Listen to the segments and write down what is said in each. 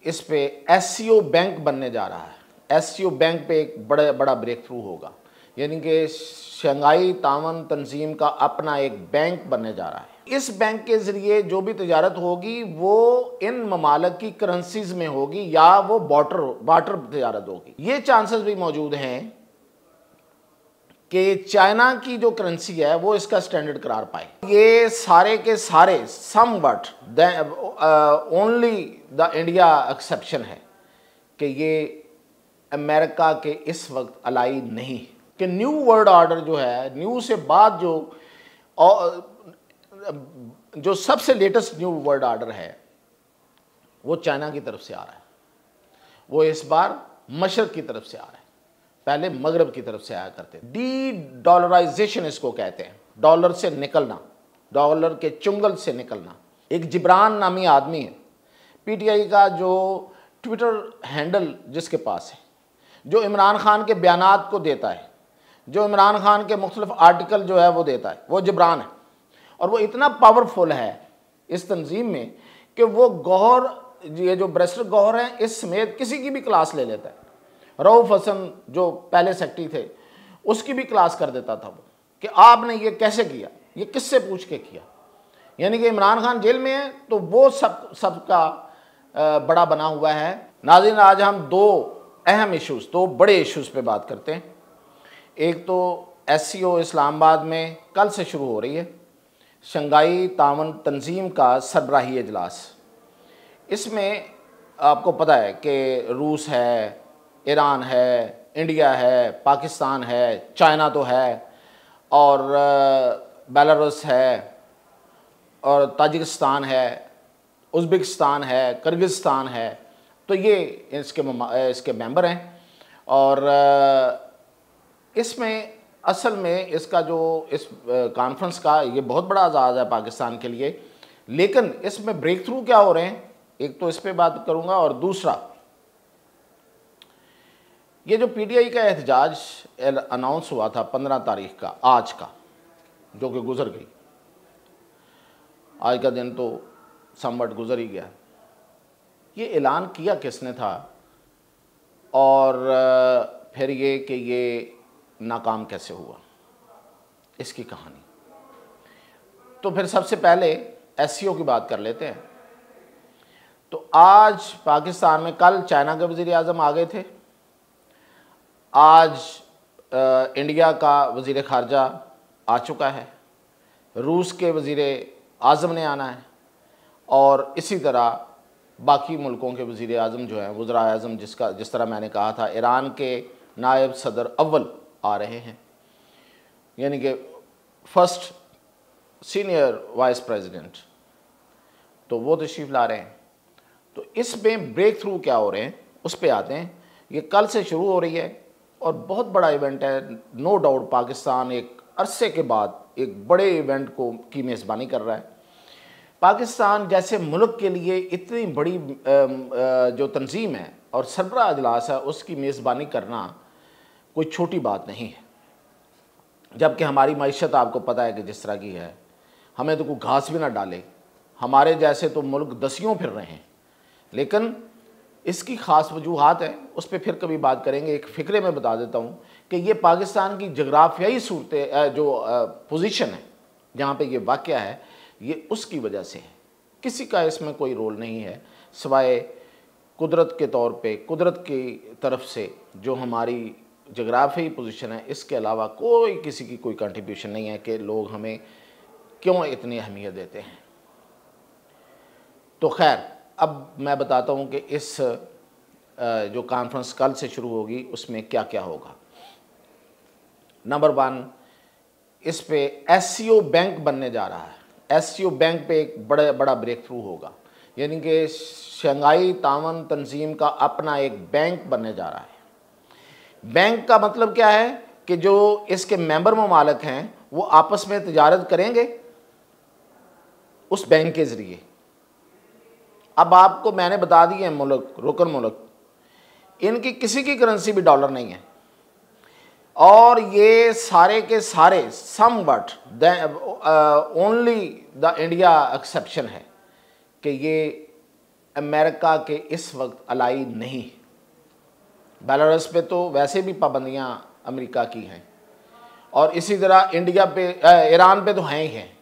इस पे SCO bank बनने जा रहा है। एससीओ बैंक पे एक बड़ा बड़ा ब्रेक थ्रू होगा, यानी कि शंघाई तावन तंजीम का अपना एक बैंक बनने जा रहा है। इस बैंक के ज़रिए जो भी तजारत होगी वो इन ममालिक की करेंसीज में होगी या वो बार्टर तजारत होगी। ये चांसेस भी मौजूद हैं कि चाइना की जो करेंसी है वो इसका स्टैंडर्ड करार पाए। ये सारे के सारे somewhat only the India exception है कि ये अमेरिका के इस वक्त अलाई नहीं, कि न्यू वर्ल्ड ऑर्डर जो है, न्यू से बाद जो सबसे लेटेस्ट न्यू वर्ल्ड ऑर्डर है वो चाइना की तरफ से आ रहा है। वो इस बार मशरक की तरफ से आ रहा है, पहले मगरब की तरफ से आया करते। डी डॉलराइजेशन इसको कहते हैं, डॉलर से निकलना, डॉलर के चुंगल से निकलना। एक जिब्रान नामी आदमी है पीटीआई का, जो ट्विटर हैंडल जिसके पास है, जो इमरान खान के बयानात को देता है, जो इमरान खान के मुख्तलिफ आर्टिकल जो है वो देता है, वो जिब्रान है। और वो इतना पावरफुल है इस तंजीम में कि वो गौहर, ये जो बैरिस्टर गौहर हैं, इस समेत किसी की भी क्लास ले लेता है। रऊफ हसन जो पहले सेक्रेटरी थे उसकी भी क्लास कर देता था वो, कि आपने ये कैसे किया, ये किससे पूछ के किया। यानी कि इमरान खान जेल में है तो वो सबका बड़ा बना हुआ है। नाज़रीन, आज हम दो अहम इश्यूज़, दो बड़े इश्यूज़ पे बात करते हैं। एक तो एससीओ इस्लामाबाद में कल से शुरू हो रही है, शंघाई तावन तंजीम का सरबराही इजलास। इसमें आपको पता है कि रूस है, ईरान है, इंडिया है, पाकिस्तान है, चाइना तो है, और बेलारूस है, और ताजिकिस्तान है, उज़्बेकिस्तान है, किर्गिस्तान है। तो ये इसके मेंबर हैं। और इसमें असल में इसका जो इस कॉन्फ्रेंस का ये बहुत बड़ा आज़ाद है पाकिस्तान के लिए। लेकिन इसमें ब्रेक थ्रू क्या हो रहे हैं, एक तो इस पे बात करूँगा, और दूसरा ये जो पीटीआई का एहतजाज अनाउंस हुआ था 15 तारीख का, आज का, जो कि गुजर गई। आज का दिन तो समवट गुजर ही गया। ये ऐलान किया किसने था, और फिर ये कि ये नाकाम कैसे हुआ, इसकी कहानी। तो फिर सबसे पहले एससीओ की बात कर लेते हैं। तो आज पाकिस्तान में, कल चाइना के वज़ीर आज़म आ गए थे, आज इंडिया का वज़ीर ख़ारजा आ चुका है, रूस के वज़ीर आज़म ने आना है, और इसी तरह बाकी मुल्कों के वज़ीर आज़म जो हैं, वज़रा आज़म जिस तरह मैंने कहा था, ईरान के नायब सदर अव्वल आ रहे हैं, यानी कि फर्स्ट सीनियर वाइस प्रेसिडेंट, तो वो तशरीफ़ ला रहे हैं। तो इसमें ब्रेक थ्रू क्या हो रहे हैं उस पर आते हैं। ये कल से शुरू हो रही है और बहुत बड़ा इवेंट है। नो डाउट पाकिस्तान एक अरसे के बाद एक बड़े इवेंट की मेज़बानी कर रहा है। पाकिस्तान जैसे मुल्क के लिए इतनी बड़ी जो तंजीम है और सरबराह इजलास है, उसकी मेज़बानी करना कोई छोटी बात नहीं है। जबकि हमारी मईशत आपको पता है कि जिस तरह की है, हमें तो कोई घास भी ना डाले, हमारे जैसे तो मुल्क दसियों फिर रहे हैं। लेकिन इसकी ख़ास वजूहात है, उस पर फिर कभी बात करेंगे। एक फ़िक्रे में बता देता हूँ कि ये पाकिस्तान की जगराफियाई सूरत जो पोजीशन है जहाँ पे ये वाक़या है, ये उसकी वजह से है। किसी का इसमें कोई रोल नहीं है सिवाय कुदरत के तौर पे, कुदरत की तरफ से जो हमारी जगराफियाई पोजीशन है, इसके अलावा कोई किसी की कोई कंट्रीब्यूशन नहीं है कि लोग हमें क्यों इतनी अहमियत देते हैं। तो खैर, अब मैं बताता हूँ कि इस जो कॉन्फ्रेंस कल से शुरू होगी उसमें क्या क्या होगा। नंबर 1, इस पे एससीओ बैंक बनने जा रहा है। एससीओ बैंक पे एक बड़ा ब्रेक थ्रू होगा, यानी कि शंघाई तावन तंजीम का अपना एक बैंक बनने जा रहा है। बैंक का मतलब क्या है कि जो इसके मेंबर ममालिक हैं वो आपस में तजारत करेंगे उस बैंक के ज़रिए। अब आपको मैंने बता दिए मुल्क, रुकन मुल्क, इनकी किसी की करेंसी भी डॉलर नहीं है, और ये सारे के सारे somewhat only the India exception है कि ये अमेरिका के इस वक्त अलाई नहीं। बेलारूस पे तो वैसे भी पाबंदियां अमेरिका की हैं, और इसी तरह इंडिया पे, ईरान पे तो हैं ही हैं।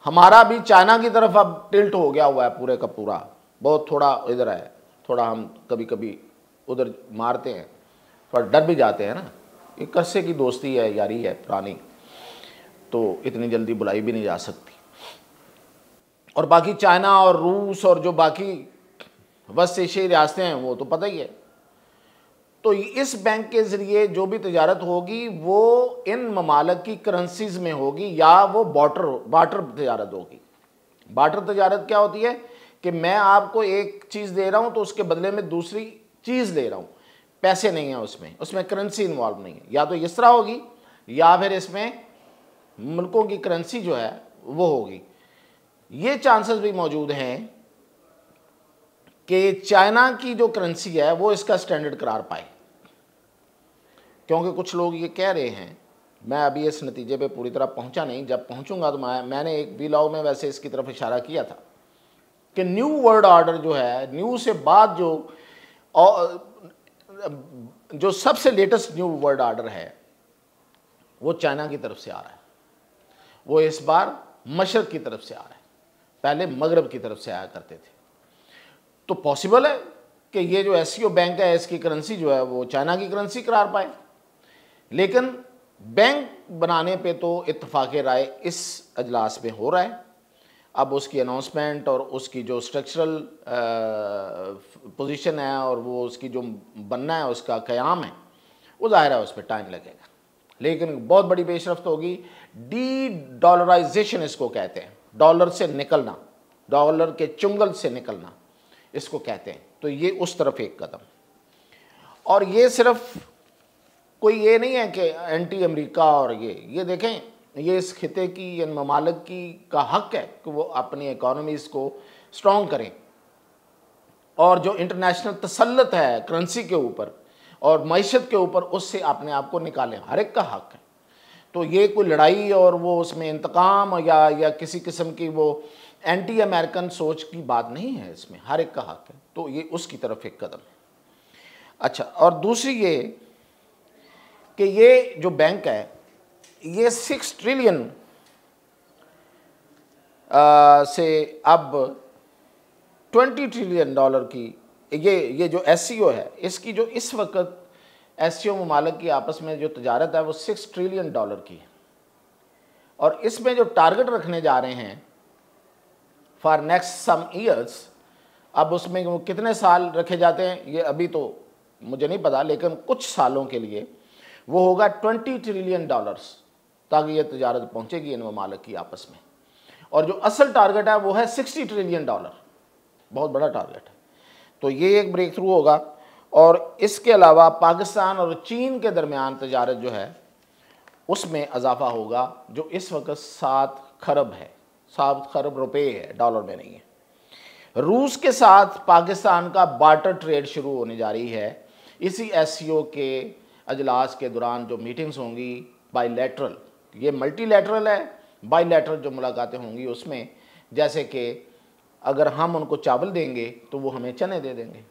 हमारा भी चाइना की तरफ अब टिल्ट हो गया हुआ है पूरे का पूरा, बहुत थोड़ा इधर है, थोड़ा हम कभी कभी उधर मारते हैं, थोड़ा डर भी जाते हैं ना, ये कर्से की दोस्ती है, यारी है पुरानी, तो इतनी जल्दी बुलाई भी नहीं जा सकती। और बाकी चाइना और रूस और जो बाकी वस्त एशियाई रियासतें हैं वो तो पता ही है। तो इस बैंक के ज़रिए जो भी तजारत होगी वो इन ममालिक की करेंसीज में होगी, या वो बार्टर तजारत होगी। बार्टर तजारत क्या होती है कि मैं आपको एक चीज़ दे रहा हूँ तो उसके बदले में दूसरी चीज़ ले रहा हूँ, पैसे नहीं है उसमें, उसमें करेंसी इन्वॉल्व नहीं है। या तो इस तरह होगी, या फिर इसमें मुल्कों की करेंसी जो है वो होगी। ये चांसेस भी मौजूद हैं कि चाइना की जो करेंसी है वो इसका स्टैंडर्ड करार पाए, क्योंकि कुछ लोग ये कह रहे हैं, मैं अभी इस नतीजे पे पूरी तरह पहुंचा नहीं, जब पहुंचूंगा तो मैंने एक वीलॉग में वैसे इसकी तरफ इशारा किया था कि न्यू वर्ल्ड ऑर्डर जो है, न्यू से बाद जो सबसे लेटेस्ट न्यू वर्ल्ड ऑर्डर है वो चाइना की तरफ से आ रहा है। वो इस बार मशरक की तरफ से आ रहा है, पहले मगरब की तरफ से आया करते थे। तो पॉसिबल है कि ये जो एससीओ बैंक है इसकी करेंसी जो है वो चाइना की करेंसी करार पाए। लेकिन बैंक बनाने पे तो इत्तफाक राय इस अजलास में हो रहा है। अब उसकी अनाउंसमेंट और उसकी जो स्ट्रक्चरल पोजीशन है और वो उसकी जो बनना है, उसका क़याम है, वो ज़ाहिर है उस पर टाइम लगेगा, लेकिन बहुत बड़ी पेशरफ्त होगी। डी डॉलराइजेशन इसको कहते हैं, डॉलर से निकलना, डॉलर के चुंगल से निकलना इसको कहते हैं। तो ये उस तरफ एक कदम, और ये सिर्फ कोई ये नहीं है कि एंटी अमेरिका, और ये देखें, ये इस खिते की, इन ममालिक की का हक है कि वो अपनी इकोनॉमीज़ को स्ट्रॉन्ग करें, और जो इंटरनेशनल तसल्लुत है करेंसी के ऊपर और मईशत के ऊपर, उससे अपने आप को निकालें, हर एक का हक है। तो ये कोई लड़ाई और वो उसमें इंतकाम या किसी किस्म की वो एंटी अमेरिकन सोच की बात नहीं है, इसमें हर एक का हक है। तो ये उसकी तरफ एक कदम है। अच्छा, और दूसरी ये कि ये जो बैंक है ये 6 ट्रिलियन से अब 20 ट्रिलियन डॉलर की, ये जो एससीओ है इसकी जो इस वक्त एससीओ ममालिक की आपस में जो तजारत है वो 6 ट्रिलियन डॉलर की है। और इसमें जो टारगेट रखने जा रहे हैं फॉर नेक्स्ट सम ईयर्स, अब उसमें वो कितने साल रखे जाते हैं ये अभी तो मुझे नहीं पता, लेकिन कुछ सालों के लिए वो होगा 20 ट्रिलियन डॉलर्स, ताकि ये तजारत पहुंचेगी इन ममालिक की आपस में। और जो असल टारगेट है वो है 60 ट्रिलियन डॉलर, बहुत बड़ा टारगेट है। तो ये एक ब्रेक थ्रू होगा। और इसके अलावा पाकिस्तान और चीन के दरमियान तजारत जो है उसमें इजाफा होगा, जो इस वक्त 7 खरब है, 7 खरब रुपए है, डॉलर में नहीं है। रूस के साथ पाकिस्तान का बार्टर ट्रेड शुरू होने जा रही है इसी एससीओ के अजलास के दौरान। जो मीटिंग्स होंगी बाईलैटरल, ये मल्टीलैटरल है, बाईलैटरल जो मुलाकातें होंगी उसमें, जैसे कि अगर हम उनको चावल देंगे तो वो हमें चने दे देंगे,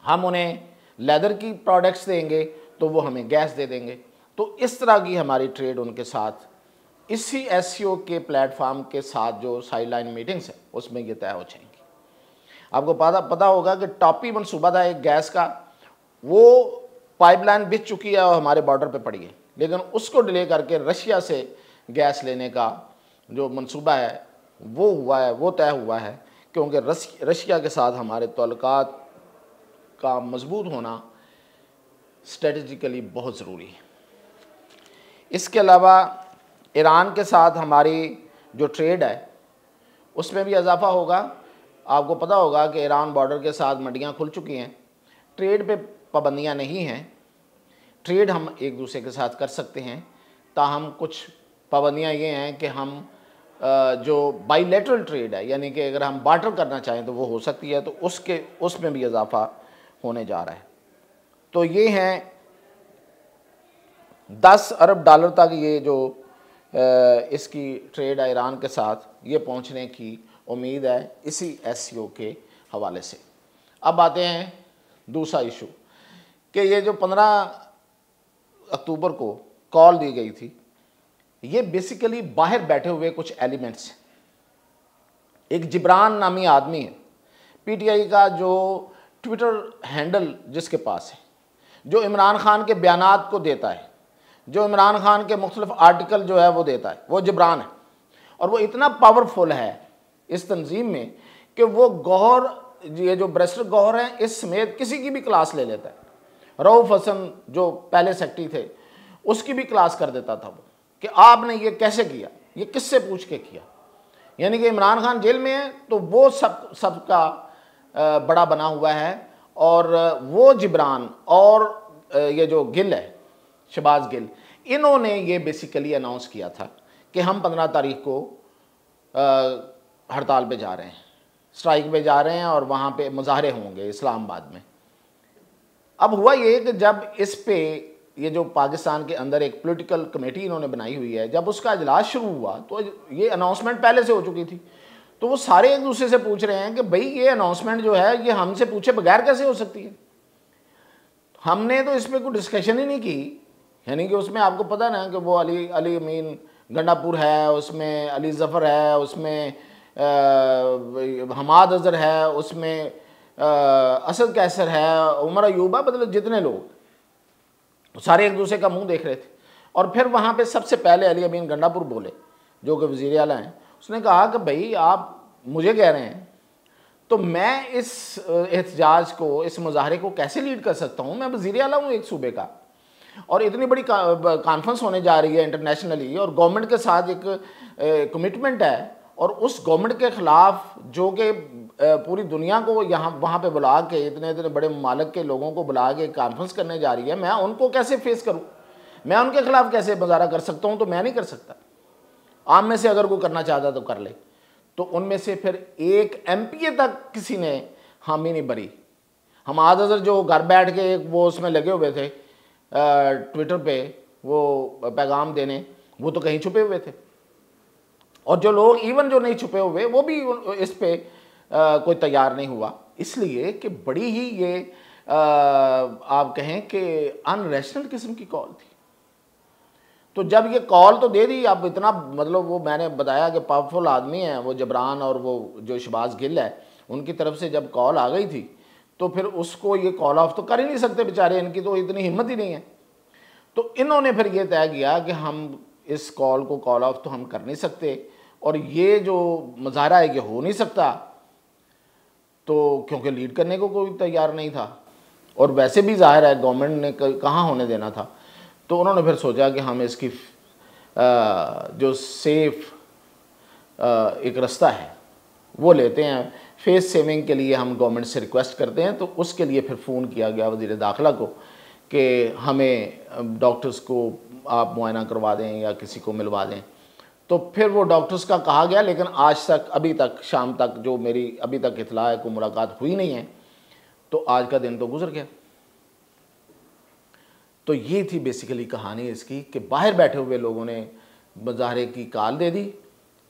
हम उन्हें लेदर की प्रोडक्ट्स देंगे तो वो हमें गैस दे देंगे। तो इस तरह की हमारी ट्रेड उनके साथ इसी एससीओ के प्लेटफार्म के साथ जो साइडलाइन मीटिंग्स है उसमें ये तय हो जाएंगी। आपको पता होगा कि टॉपी मनसूबा था एक गैस का, वो पाइपलाइन बिछ चुकी है और हमारे बॉर्डर पे पड़ी है, लेकिन उसको डिले करके रशिया से गैस लेने का जो मनसूबा है वो हुआ है, वो तय हुआ है, क्योंकि रशिया के साथ हमारे तल्लुकात का मजबूत होना स्ट्रेटजिकली बहुत ज़रूरी है। इसके अलावा ईरान के साथ हमारी जो ट्रेड है उसमें भी इजाफा होगा। आपको पता होगा कि ईरान बॉर्डर के साथ मंडियाँ खुल चुकी हैं, ट्रेड पे पाबंदियाँ नहीं हैं, ट्रेड हम एक दूसरे के साथ कर सकते हैं। ताहम कुछ पाबंदियाँ ये हैं कि हम जो बाईलैटरल ट्रेड है, यानी कि अगर हम बार्टर करना चाहें तो वो हो सकती है, तो उसमें भी इजाफा होने जा रहा है। तो ये हैं 10 अरब डॉलर तक ये जो इसकी ट्रेड है ईरान के साथ, ये पहुंचने की उम्मीद है इसी SCO के हवाले से। अब आते हैं दूसरा इशू कि ये जो 15 अक्टूबर को कॉल दी गई थी, ये बेसिकली बाहर बैठे हुए कुछ एलिमेंट्स हैं। एक जिब्रान नामी आदमी है, PTI का जो ट्विटर हैंडल जिसके पास है, जो इमरान खान के बयानात को देता है, जो इमरान खान के मुख्तलिफ आर्टिकल जो है वो देता है, वो जिब्रान है। और वो इतना पावरफुल है इस तंजीम में कि वो गौहर, ये जो बैरिस्टर गौहर हैं, इस समेत किसी की भी क्लास ले लेता है। रऊफ हसन जो पहले सेक्रेटरी थे, उसकी भी क्लास कर देता था वो, कि आपने ये कैसे किया, ये किससे पूछ के किया। यानी कि इमरान खान जेल में है तो वो सबका बड़ा बना हुआ है। और वो जिब्रान और ये जो गिल है, शहबाज गिल, इन्होंने ये बेसिकली अनाउंस किया था कि हम 15 तारीख को हड़ताल पे जा रहे हैं, स्ट्राइक पे जा रहे हैं और वहाँ पे मुजाहरे होंगे इस्लामाबाद में। अब हुआ ये कि जब इस पे ये जो पाकिस्तान के अंदर एक पॉलिटिकल कमेटी इन्होंने बनाई हुई है, जब उसका इजलास शुरू हुआ तो ये अनाउंसमेंट पहले से हो चुकी थी। तो वो सारे एक दूसरे से पूछ रहे हैं कि भाई ये अनाउंसमेंट जो है ये हमसे पूछे बगैर कैसे हो सकती है। हमने तो इस पर कोई डिस्कशन ही नहीं की। यानी कि उसमें आपको पता ना कि वो अली अमीन गंडापुर है, उसमें अली जफ़र है, उसमें हमाद अजहर है, उसमें असद कैसर है, उमर अयूबा, मतलब जितने लोग सारे एक दूसरे का मुंह देख रहे थे। और फिर वहाँ पे सबसे पहले अली अमीन गंडापुर बोले, जो कि वज़ीर आला हैं। उसने कहा कि भाई आप मुझे कह रहे हैं तो मैं इस एहतजाज को, इस मुजाहरे को कैसे लीड कर सकता हूँ। मैं वज़ीर आला हूँ एक सूबे का, और इतनी बड़ी कॉन्फ्रेंस होने जा रही है इंटरनेशनली, और गवर्नमेंट के साथ एक कमिटमेंट है, और उस गवर्नमेंट के ख़िलाफ़ जो कि पूरी दुनिया को यहाँ वहाँ पे बुला के, इतने इतने बड़े ममालिक के लोगों को बुला के कॉन्फ्रेंस करने जा रही है, मैं उनको कैसे फेस करूँ, मैं उनके ख़िलाफ़ कैसे मुजाहरा कर सकता हूँ। तो मैं नहीं कर सकता। आम में से अगर कोई करना चाहता तो कर ले। तो उनमें से फिर एक MPA तक किसी ने हामी नहीं भरी। हमाद अजहर जो घर बैठ के वो उसमें लगे हुए थे ट्विटर पे वो पैगाम देने, वो तो कहीं छुपे हुए थे। और जो लोग इवन जो नहीं छुपे हुए वो भी इस पे कोई तैयार नहीं हुआ, इसलिए कि बड़ी ही ये आप कहें कि अनरैशनल किस्म की कॉल थी। तो जब ये कॉल तो दे दी, अब इतना मतलब वो मैंने बताया कि पावरफुल आदमी है वो जबरान, और वो जो शहबाज गिल है, उनकी तरफ से जब कॉल आ गई थी तो फिर उसको ये कॉल ऑफ तो कर ही नहीं सकते बेचारे, इनकी तो इतनी हिम्मत ही नहीं है। तो इन्होंने फिर ये तय किया कि हम इस कॉल को कॉल ऑफ तो हम कर नहीं सकते, और ये जो मुजाहरा है ये हो नहीं सकता, तो क्योंकि लीड करने को कोई तैयार नहीं था, और वैसे भी जाहिर है गवर्नमेंट ने कहाँ होने देना था। तो उन्होंने फिर सोचा कि हम इसकी जो सेफ एक रास्ता है वो लेते हैं, फेस सेविंग के लिए हम गवर्नमेंट से रिक्वेस्ट करते हैं। तो उसके लिए फिर फ़ोन किया गया वज़ीर दाखिला को कि हमें डॉक्टर्स को आप मुआयना करवा दें या किसी को मिलवा दें। तो फिर वो डॉक्टर्स का कहा गया, लेकिन आज तक, अभी तक शाम तक जो मेरी अभी तक इत्तला है, कोई मुलाकात हुई नहीं है। तो आज का दिन तो गुजर गया। तो ये थी बेसिकली कहानी इसकी कि बाहर बैठे हुए लोगों ने मुजाहरे की कॉल दे दी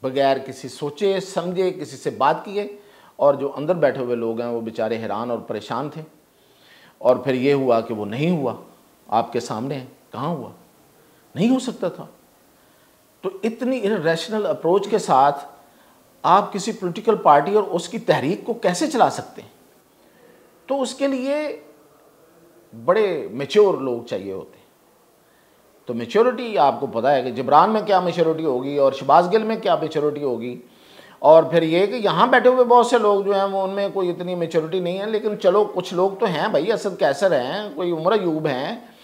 बगैर किसी सोचे समझे, किसी से बात किए, और जो अंदर बैठे हुए लोग हैं वो बेचारे हैरान और परेशान थे। और फिर ये हुआ कि वो नहीं हुआ, आपके सामने है, कहाँ हुआ, नहीं हो सकता था। तो इतनी इररेशनल अप्रोच के साथ आप किसी पॉलिटिकल पार्टी और उसकी तहरीक को कैसे चला सकते हैं। तो उसके लिए बड़े मैच्योर लोग चाहिए होते हैं। तो मैच्योरिटी आपको पता है कि जिब्रान में क्या मैच्योरिटी होगी और शहबाज गिल में क्या मैच्योरिटी होगी, और फिर ये कि यहाँ बैठे हुए बहुत से लोग जो हैं वो उनमें कोई इतनी मैच्योरिटी नहीं है। लेकिन चलो कुछ लोग तो हैं भाई, असद कैसर हैं, कोई उमर अयूब हैं,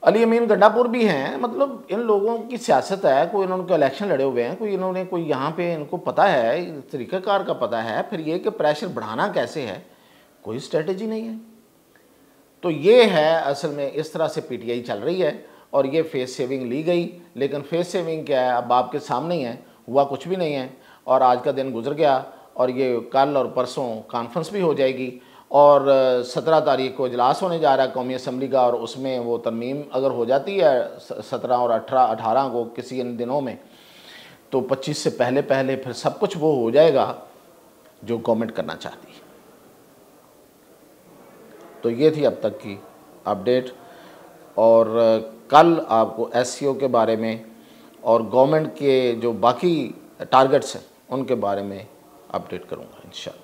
अली अमीन गंडापुर भी हैं। मतलब इन लोगों की सियासत है, कोई इन्होंने इलेक्शन लड़े हुए हैं, कोई इन्होंने कोई यहाँ पे इनको पता है, तरीक़ाकार का पता है। फिर ये कि प्रेशर बढ़ाना कैसे है, कोई स्ट्रेटजी नहीं है। तो ये है असल में इस तरह से PTI चल रही है, और ये फेस सेविंग ली गई। लेकिन फेस सेविंग क्या है, अब आपके सामने ही है, हुआ कुछ भी नहीं है। और आज का दिन गुजर गया, और ये कल और परसों कॉन्फ्रेंस भी हो जाएगी, और 17 तारीख को इजलास होने जा रहा है कौमी असम्बली का, और उसमें वो तरमीम अगर हो जाती है 17 और 18 को किसी इन दिनों में, तो 25 से पहले पहले फिर सब कुछ वो हो जाएगा जो गवर्नमेंट करना चाहती है। तो ये थी अब तक की अपडेट, और कल आपको SCO के बारे में और गवर्नमेंट के जो बाकी टारगेट्स हैं उनके बारे में अपडेट करूँगा इंशाल्लाह।